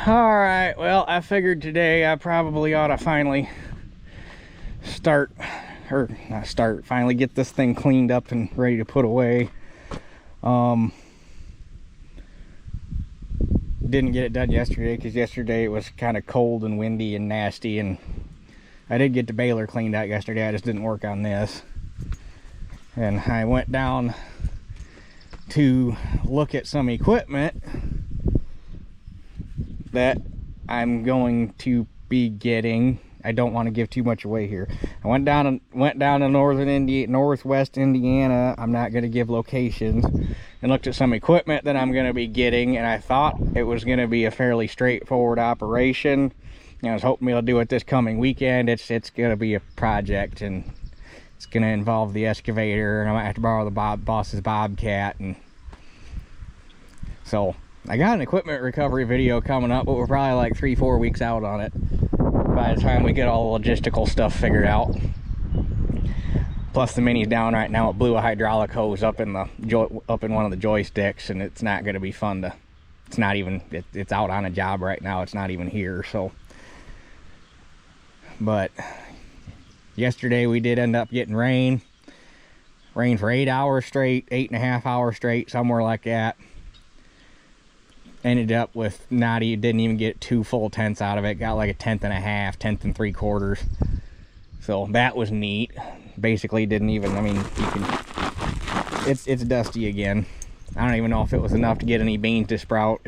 All right, well, I figured today I probably ought to finally finally get this thing cleaned up and ready to put away. Didn't get it done yesterday because yesterday it was kind of cold and windy and nasty, and I did get the baler cleaned out yesterday. I just didn't work on this. And I went down to look at some equipment that I'm going to be getting. I don't want to give too much away here. I went down to northwest Indiana. I'm not going to give locations, and looked at some equipment that I'm going to be getting, and I thought it was going to be a fairly straightforward operation. I was hoping we'll do it this coming weekend. It's going to be a project, and it's going to involve the excavator, and I might have to borrow the boss's Bobcat. And so I got an equipment recovery video coming up, but we're probably like 3-4 weeks out on it by the time we get all the logistical stuff figured out. Plus the Mini's down right now. It blew a hydraulic hose up in one of the joysticks, and it's not going to be fun to. It's not even. It's out on a job right now. It's not even here. So, but yesterday we did end up getting rain for 8 hours straight, 8.5 hours straight, somewhere like that. Ended up with didn't even get 2 full tenths out of it. Got like a 1/10 and a half, 1/10 and 3/4. So that was neat. Basically didn't even, I mean, you can, it's dusty again. I don't even know if it was enough to get any beans to sprout.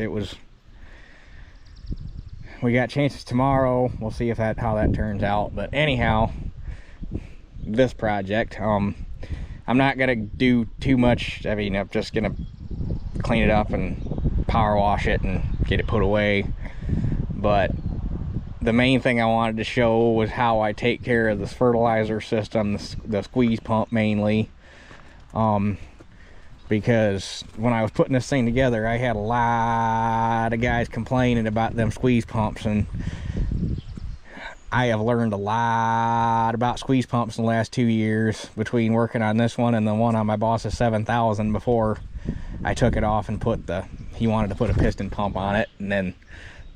We got chances tomorrow. We'll see if how that turns out. But anyhow, this project, I'm not gonna do too much. I mean, I'm just gonna clean it up and power wash it and get it put away. But the main thing I wanted to show was how I take care of this fertilizer system, the squeeze pump mainly, because when I was putting this thing together, I had a lot of guys complaining about them squeeze pumps, and I have learned a lot about squeeze pumps in the last 2 years between working on this one and the one on my boss's 7000 before I took it off and he wanted to put a piston pump on it, and then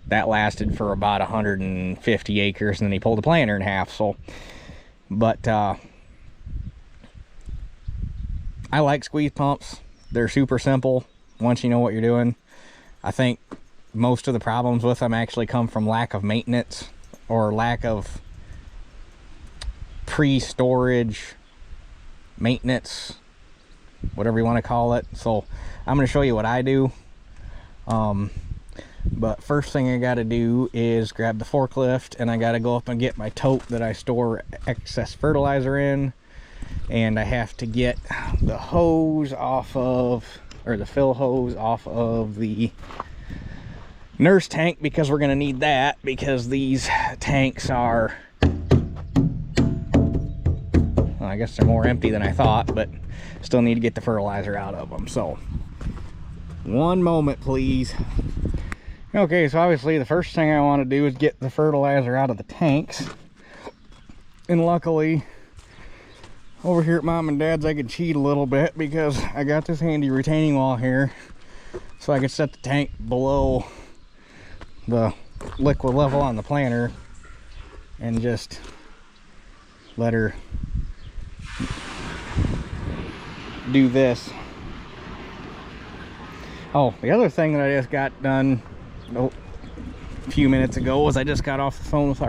that lasted for about 150 acres, and then he pulled the planter in half. So, but I like squeeze pumps. They're super simple once you know what you're doing. I think most of the problems with them actually come from lack of maintenance or lack of pre-storage maintenance, whatever you want to call it. So I'm going to show you what I do. But first thing I got to do is grab the forklift, and I got to go up and get my tote that I store excess fertilizer in, and I have to get the hose off of, or the fill hose off of the nurse tank, because we're going to need that, because these tanks are, well, I guess they're more empty than I thought, but still need to get the fertilizer out of them. So one moment, please. Okay, so obviously the first thing I want to do is get the fertilizer out of the tanks. And luckily, over here at Mom and Dad's, I could cheat a little bit because I got this handy retaining wall here, so I could set the tank below the liquid level on the planter and just let her do this. Oh, the other thing that I just got done a few minutes ago was I just got off the phone with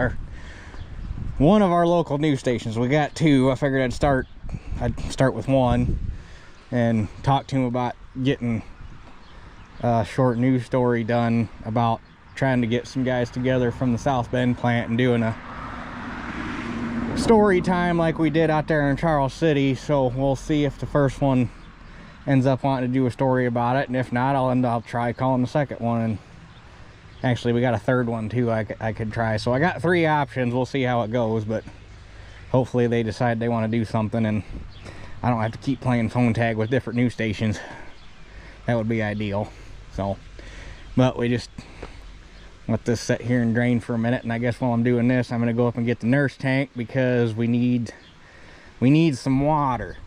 one of our local news stations. We got 2. I figured I'd start with one and talk to him about getting a short news story done about trying to get some guys together from the South Bend plant and doing a story time like we did out there in Charles City. So we'll see if the first one ends up wanting to do a story about it, and if not, I'll try calling the second one. And actually, we got a third one too I could try. So I got 3 options. We'll see how it goes, but hopefully they decide they want to do something and I don't have to keep playing phone tag with different news stations. That would be ideal. So, but we just let this sit here and drain for a minute, and I guess while I'm doing this, I'm going to go up and get the nurse tank because we need some water.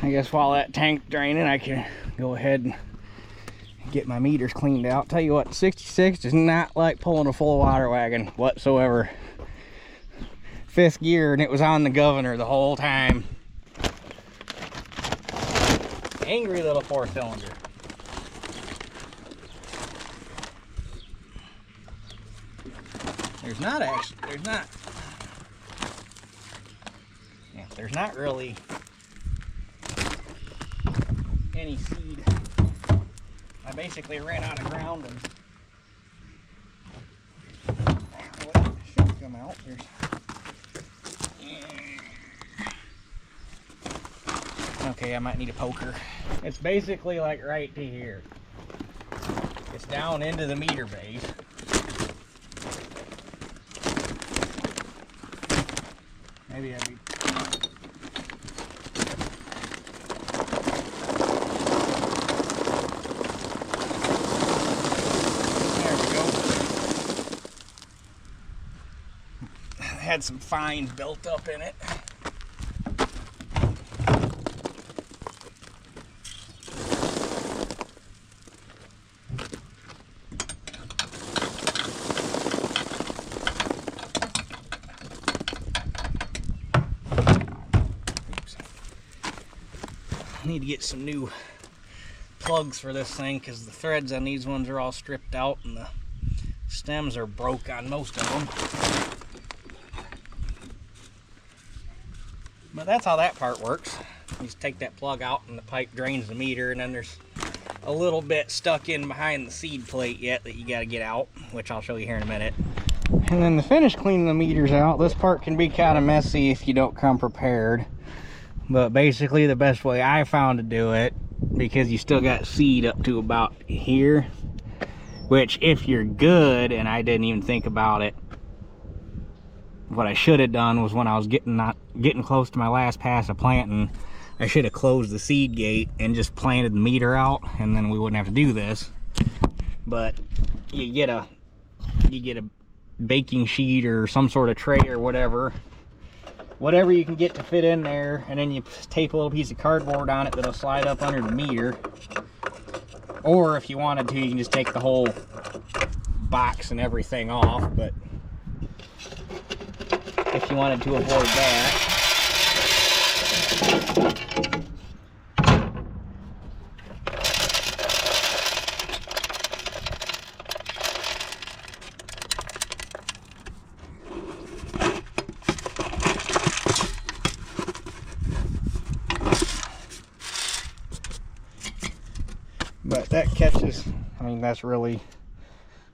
I guess while that tank's draining, I can go ahead get my meters cleaned out. Tell you what, 66 does not like pulling a full water wagon whatsoever. 5th gear, and it was on the governor the whole time. Angry little 4-cylinder. There's not really any seed. I basically ran out of ground and well, it should come out. Okay, I might need a poker. It's basically like right to here. It's down into the meter base. Maybe I'd be... There we go. Had some fines built up in it. I need to get some new plugs for this thing because the threads on these ones are all stripped out and the stems are broke on most of them. But that's how that part works. You just take that plug out and the pipe drains the meter, and then there's a little bit stuck in behind the seed plate yet that you got to get out, which I'll show you here in a minute. And then to finish cleaning the meters out, this part can be kind of messy if you don't come prepared. But basically the best way I found to do it, because you still got seed up to about here, which if you're good, and I didn't even think about it, what I should have done was when I was getting close to my last pass of planting, I should have closed the seed gate and just planted the meter out, and then we wouldn't have to do this. But you get a baking sheet or some sort of tray or whatever you can get to fit in there, and then you tape a little piece of cardboard on it that'll slide up under the meter. Or if you wanted to, you can just take the whole box and everything off, but if you wanted to avoid that, but that catches, I mean, that's really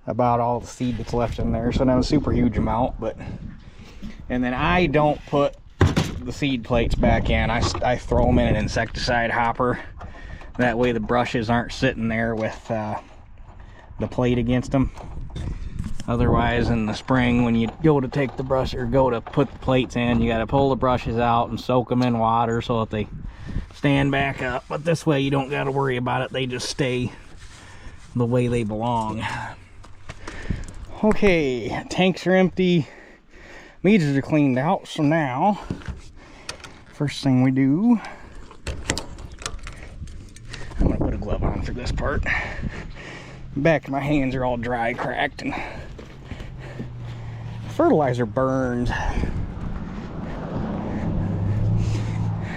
about all the seed that's left in there, so not a super huge amount. But and then I don't put the seed plates back in. I throw them in an insecticide hopper. That way the brushes aren't sitting there with the plate against them. Otherwise, in the spring, when you go to take the brush or go to put the plates in, you got to pull the brushes out and soak them in water so that they stand back up. But this way you don't got to worry about it. They just stay the way they belong. Okay, tanks are empty, meters are cleaned out. So now first thing we do, I'm gonna put a glove on for this part. Back of my hands are all dry, cracked, and fertilizer burns.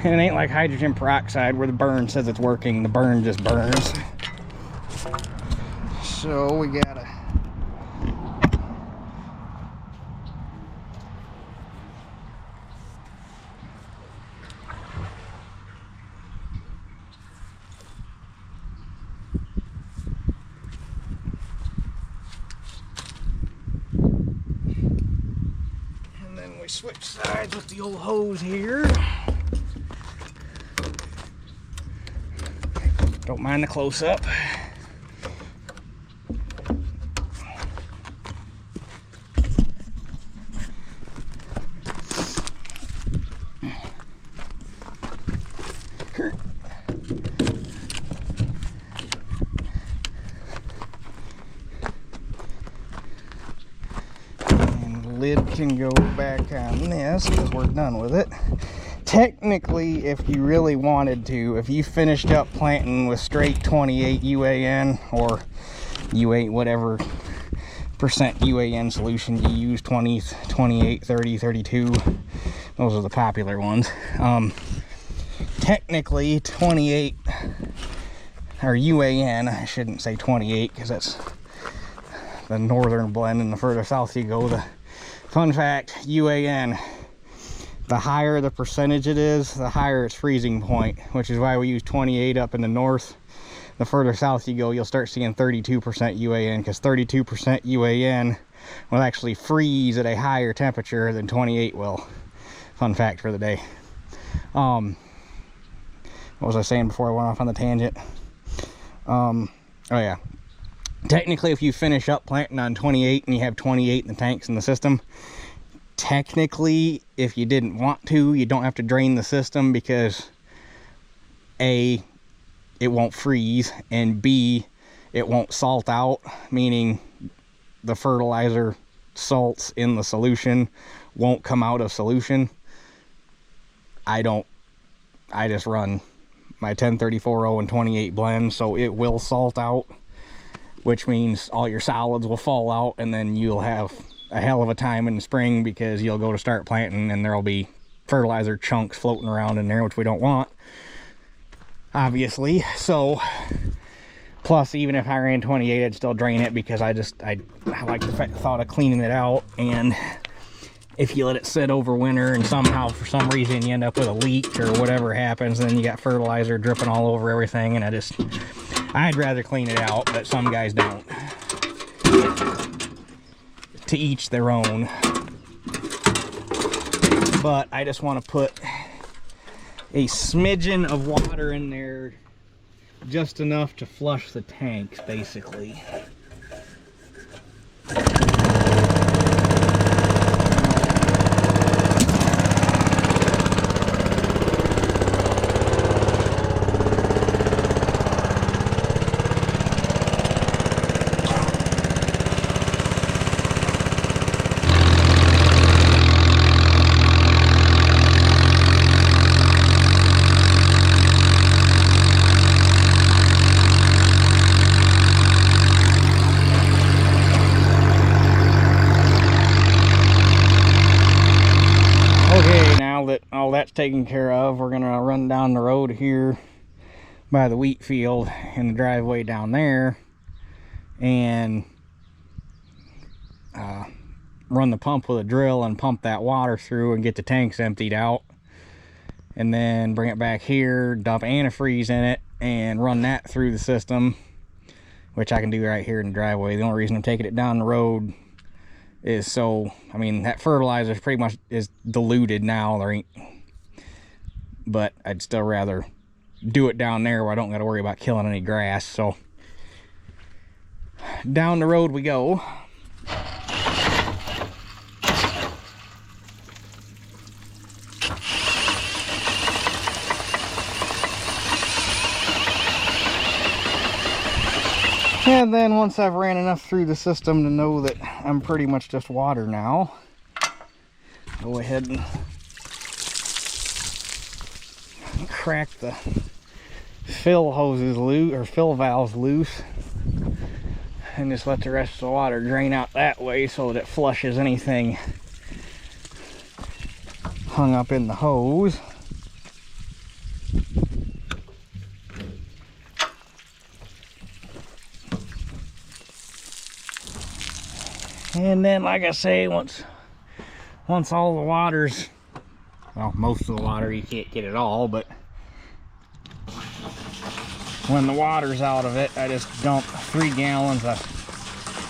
And it ain't like hydrogen peroxide where the burn says it's working, the burn just burns. So we gotta switch sides with the old hose here. Don't mind the close-up. Lid can go back on this because we're done with it. Technically, if you really wanted to, if you finished up planting with straight 28 UAN or U8, whatever percent UAN solution you use, 20, 28, 30, 32, those are the popular ones. Technically 28, or UAN, I shouldn't say 28 because that's the northern blend, and the further south you go, the fun fact, UAN, the higher the percentage it is, the higher its freezing point, which is why we use 28 up in the north. The further south you go, you'll start seeing 32% UAN, because 32% UAN will actually freeze at a higher temperature than 28 will. Fun fact for the day. What was I saying before I went off on the tangent? Oh yeah. Technically, if you finish up planting on 28 and you have 28 in the tanks in the system, technically, if you didn't want to, you don't have to drain the system, because A, it won't freeze, and B, it won't salt out, meaning the fertilizer salts in the solution won't come out of solution. I just run my 10-34-0 and 28 blend, so it will salt out, which means all your solids will fall out, and then you'll have a hell of a time in the spring, because you'll go to start planting and there'll be fertilizer chunks floating around in there, which we don't want, obviously. So plus, even if I ran 28, I'd still drain it, because I like the thought of cleaning it out. And if you let it sit over winter and somehow for some reason you end up with a leak or whatever happens, then you got fertilizer dripping all over everything, and I'd rather clean it out, but some guys don't. To each their own. But I just want to put a smidgen of water in there, just enough to flush the tanks, basically. All that's taken care of, we're gonna run down the road here by the wheat field in the driveway down there, and run the pump with a drill and pump that water through and get the tanks emptied out, and then bring it back here, dump antifreeze in it, and run that through the system, which I can do right here in the driveway. The only reason I'm taking it down the road is so, I mean, that fertilizer pretty much is diluted now. There ain't, but I'd still rather do it down there where I don't got to worry about killing any grass. So down the road we go. And then once I've ran enough through the system to know that I'm pretty much just water now, go ahead and crack the fill hoses loose, or fill valves loose, and just let the rest of the water drain out that way so that it flushes anything hung up in the hose. And then, like I say, once all the water's, well, most of the water, you can't get it all, but when the water's out of it, I just dump 3 gallons of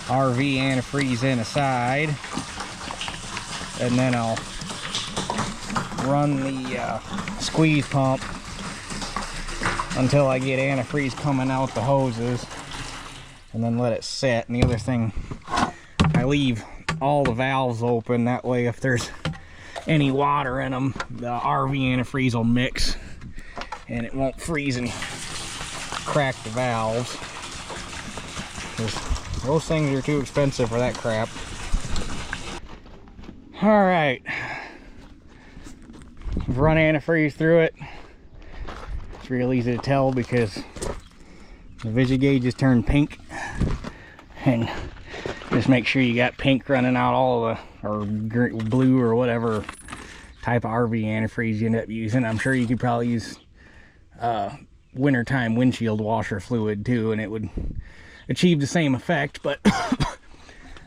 RV antifreeze in aside, and then I'll run the squeeze pump until I get antifreeze coming out the hoses, and then let it set. And the other thing, I leave all the valves open, that way if there's any water in them, the RV antifreeze will mix and it won't freeze and crack the valves. Those things are too expensive for that crap. Alright, I've run antifreeze through it. It's real easy to tell because the visi gauges turn pink, and just make sure you got pink running out all of the, or blue or whatever type of RV antifreeze you end up using. I'm sure you could probably use wintertime windshield washer fluid too, and it would achieve the same effect. But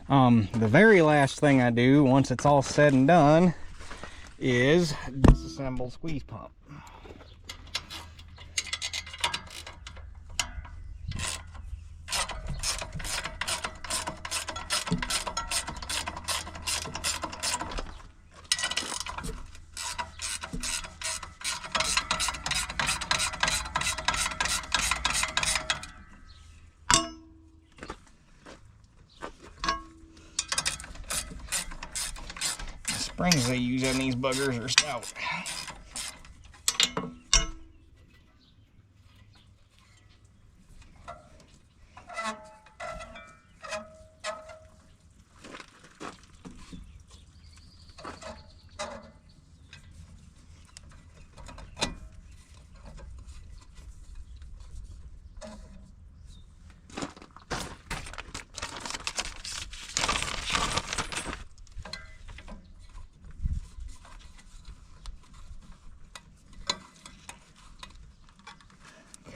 the very last thing I do once it's all said and done is disassemble squeeze pump. Springs they use on these buggers are stout.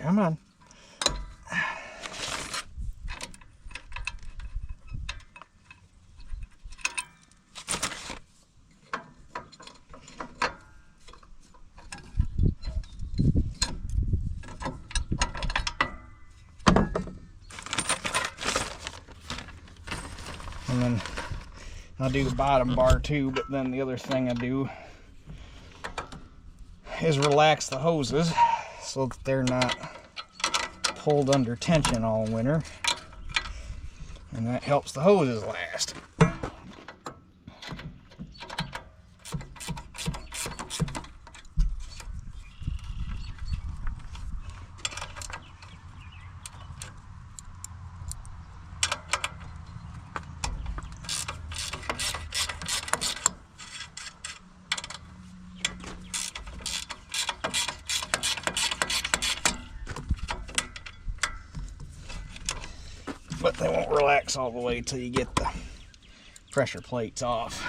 Come on. And then I'll do the bottom bar too, but then the other thing I do is relax the hoses so that they're not pulled under tension all winter, and that helps the hoses last. But they won't relax all the way till you get the pressure plates off.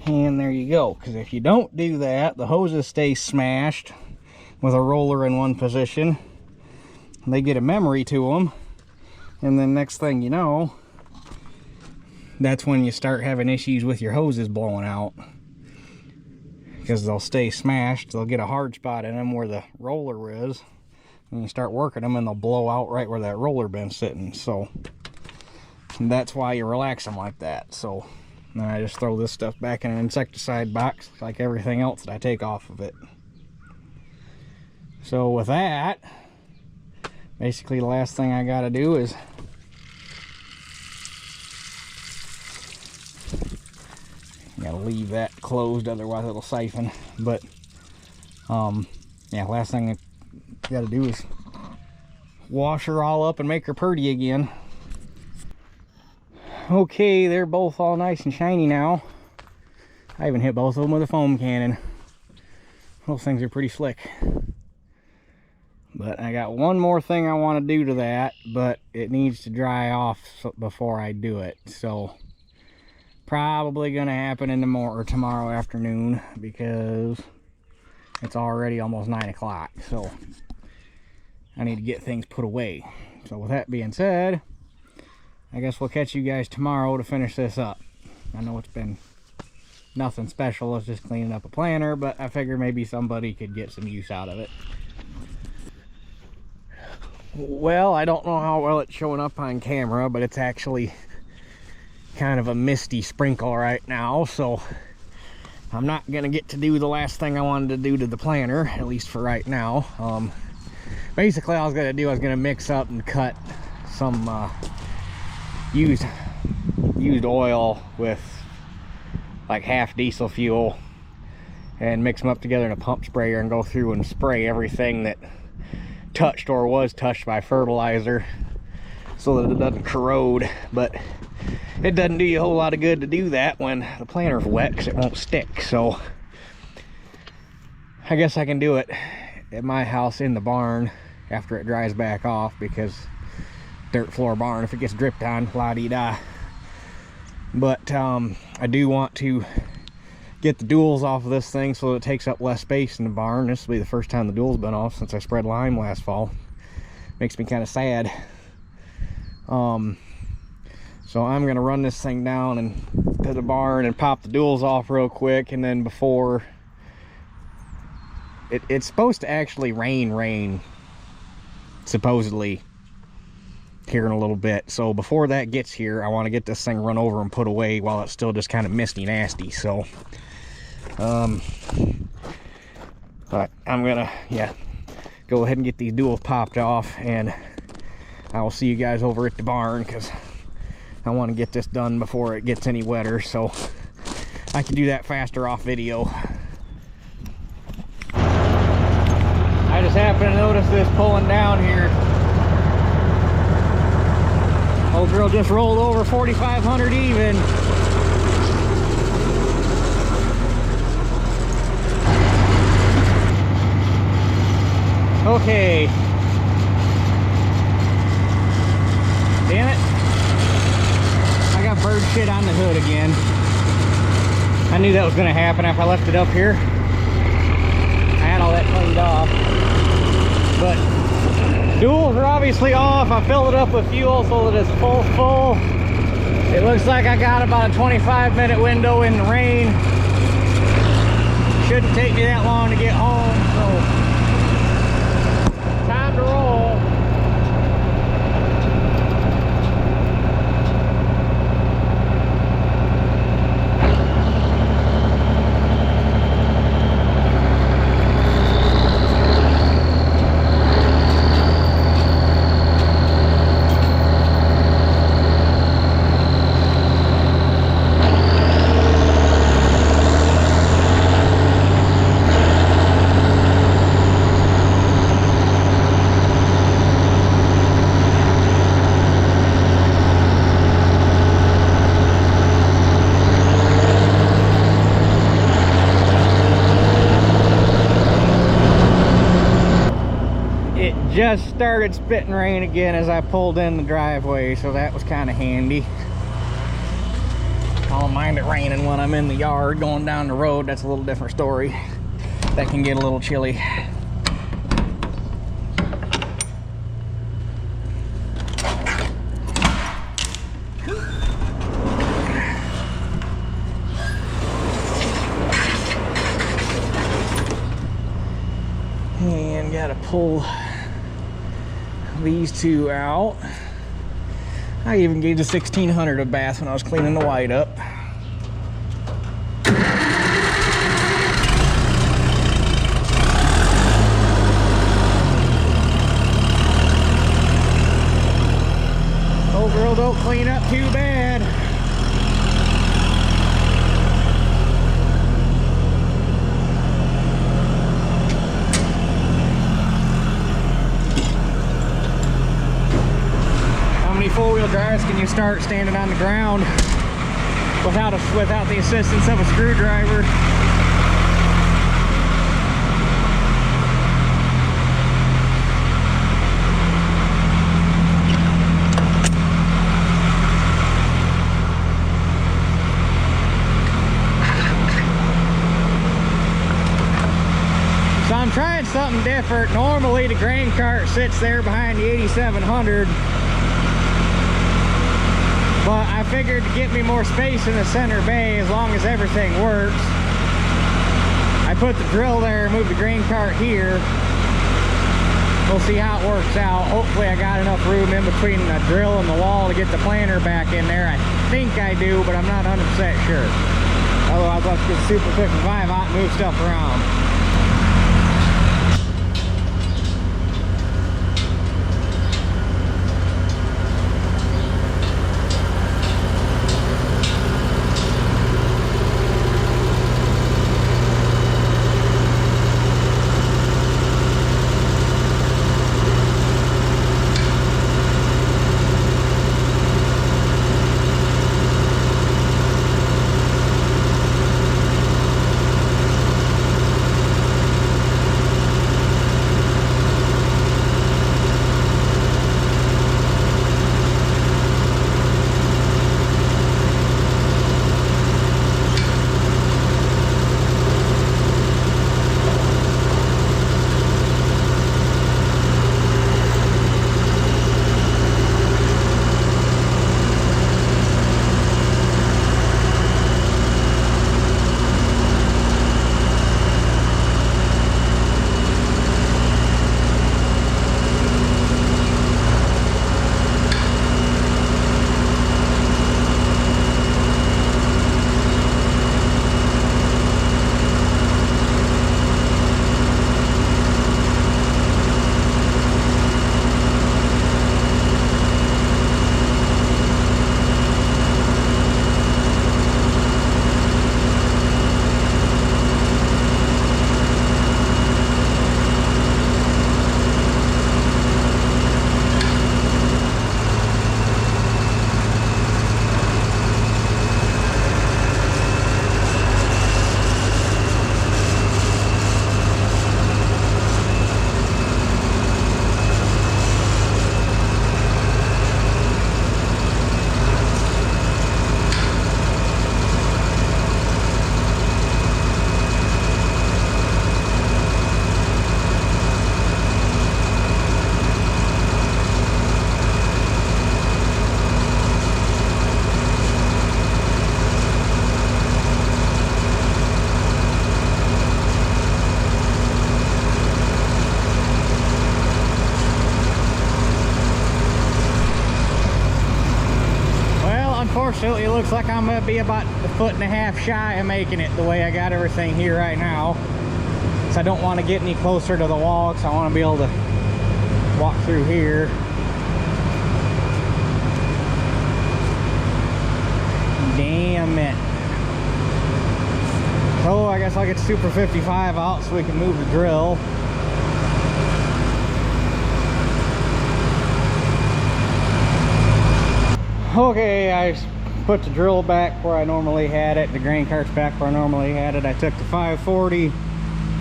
And there you go, because if you don't do that, the hoses stay smashed with a roller in one position. They get a memory to them, and then next thing you know, that's when you start having issues with your hoses blowing out, because they'll stay smashed. They'll get a hard spot in them where the roller is, and you start working them and they'll blow out right where that roller been sitting. So that's why you relax them like that. So then I just throw this stuff back in an insecticide box like everything else that I take off of it. So with that, basically the last thing I gotta do is gotta leave that closed, otherwise it'll siphon. But yeah, last thing I gotta do is wash her all up and make her pretty again. Okay, they're both all nice and shiny now. I even hit both of them with a foam cannon. Those things are pretty slick. But I got one more thing I want to do to that, but it needs to dry off before I do it. So probably gonna happen in the tomorrow afternoon, because it's already almost 9 o'clock. So I need to get things put away. So with that being said, I guess we'll catch you guys tomorrow to finish this up. I know it's been nothing special, it's just cleaning up a planter, but I figured maybe somebody could get some use out of it. Well, I don't know how well it's showing up on camera, but it's actually kind of a misty sprinkle right now, so I'm not gonna get to do the last thing I wanted to do to the planter, at least for right now. Basically all I was gonna mix up and cut some used oil with like half diesel fuel and mix them up together in a pump sprayer and go through and spray everything that touched or was touched by fertilizer so that it doesn't corrode. But it doesn't do you a whole lot of good to do that when the planter's wet, because it won't stick. So I guess I can do it at my house in the barn after it dries back off, because dirt floor barn, if it gets dripped on, la-dee-da. But I do want to get the duals off of this thing so it takes up less space in the barn. This will be the first time the dual's been off since I spread lime last fall. Makes me kind of sad. So I'm gonna run this thing down and to the barn and pop the duals off real quick, and then before it's supposed to actually rain supposedly here in a little bit. So before that gets here, I want to get this thing run over and put away while it's still just kind of misty nasty. So but I'm gonna go ahead and get these duals popped off, and I will see you guys over at the barn, because I want to get this done before it gets any wetter, so I can do that faster off video. I just happened to notice this pulling down here. Old girl just rolled over 4,500 even. Okay. Damn it. I got bird shit on the hood again. I knew that was going to happen after I left it up here. I had all that cleaned off. But duals are obviously off. I filled it up with fuel so that it's full. It looks like I got about a 25-minute window in the rain. Shouldn't take me that long to get home, so time to roll. Just started spitting rain again as I pulled in the driveway, so that was kind of handy. I don't mind it raining when I'm in the yard. Going down the road, that's a little different story. That can get a little chilly. And gotta pull these two out. I even gave the 1600 a bath when I was cleaning the white up. Old girl don't clean up too bad. Four-wheel drives can you start standing on the ground without the assistance of a screwdriver? So I'm trying something different. Normally the grain cart sits there behind the 8700. But I figured to get me more space in the center bay, as long as everything works, I put the drill there, moved the grain cart here. We'll see how it works out. Hopefully I got enough room in between the drill and the wall to get the planter back in there. I think I do, but I'm not 100% sure. Otherwise I'll just get the Super 55 out and move stuff around. absolutely looks like I'm gonna be about 1.5 feet shy of making it the way I got everything here right now. So I don't want to get any closer to the wall because I want to be able to walk through here. Damn it. So I guess I'll get Super 55 out so we can move the drill. Okay, I put the drill back where I normally had it, the grain cart's back where I normally had it. I took the 540,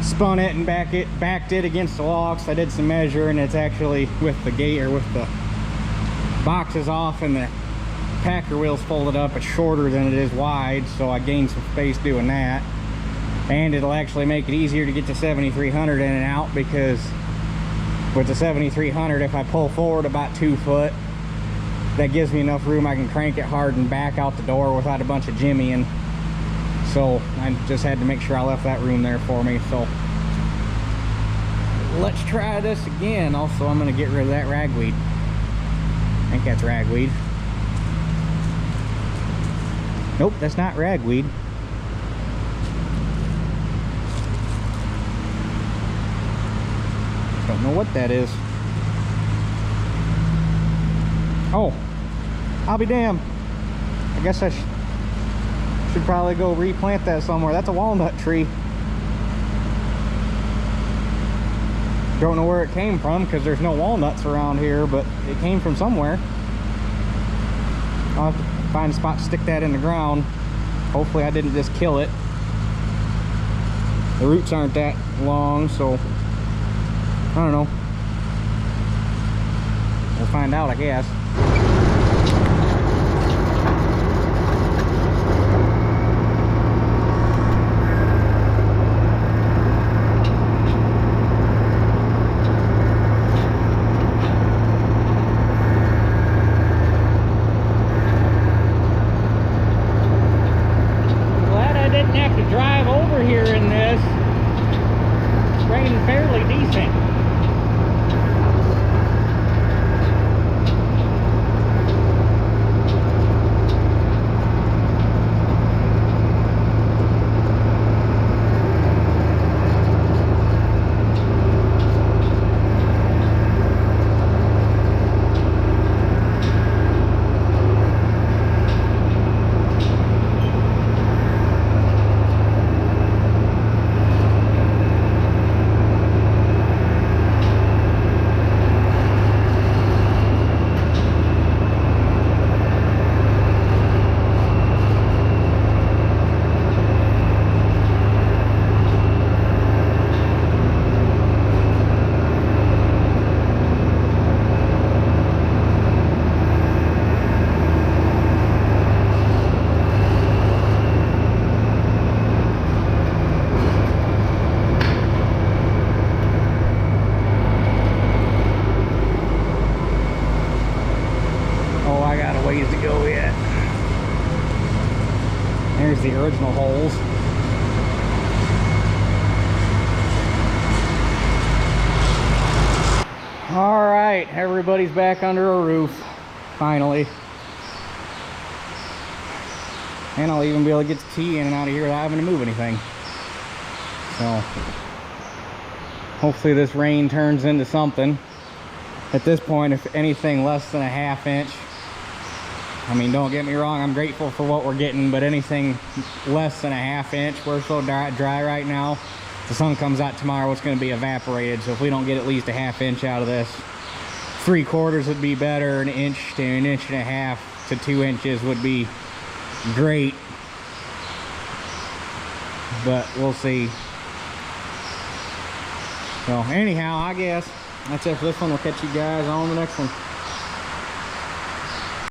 spun it and backed it against the wall because I did some measuring. It's actually with the gate, or with the boxes off and the packer wheels folded up, it's shorter than it is wide, so I gained some space doing that. And it'll actually make it easier to get the 7300 in and out, because with the 7300, if I pull forward about 2 foot, that gives me enough room. I can crank it hard and back out the door without a bunch of jimmying. So I just had to make sure I left that room there for me. So let's try this again. Also, I'm going to get rid of that ragweed. I think that's ragweed. Nope, that's not ragweed. Don't know what that is. Oh, I'll be damned. I guess I should probably go replant that somewhere. That's a walnut tree. Don't know where it came from because there's no walnuts around here, but it came from somewhere. I'll have to find a spot to stick that in the ground. Hopefully I didn't just kill it. The roots aren't that long, so I don't know. We'll find out, I guess. Drive over here in this. It's raining fairly decent. Ways to go yet. There's the original holes. All right, everybody's back under a roof, finally. And I'll even be able to get the tea in and out of here without having to move anything. So, hopefully this rain turns into something. At this point, if anything less than a ½ inch, I mean, don't get me wrong, I'm grateful for what we're getting, but anything less than a ½ inch, we're so dry right now. The sun comes out tomorrow, it's going to be evaporated. So if we don't get at least a ½ inch out of this, 3/4 would be better. 1 inch to 1.5 inches to 2 inches would be great. But we'll see. So anyhow, I guess that's it for this one. We'll catch you guys on the next one.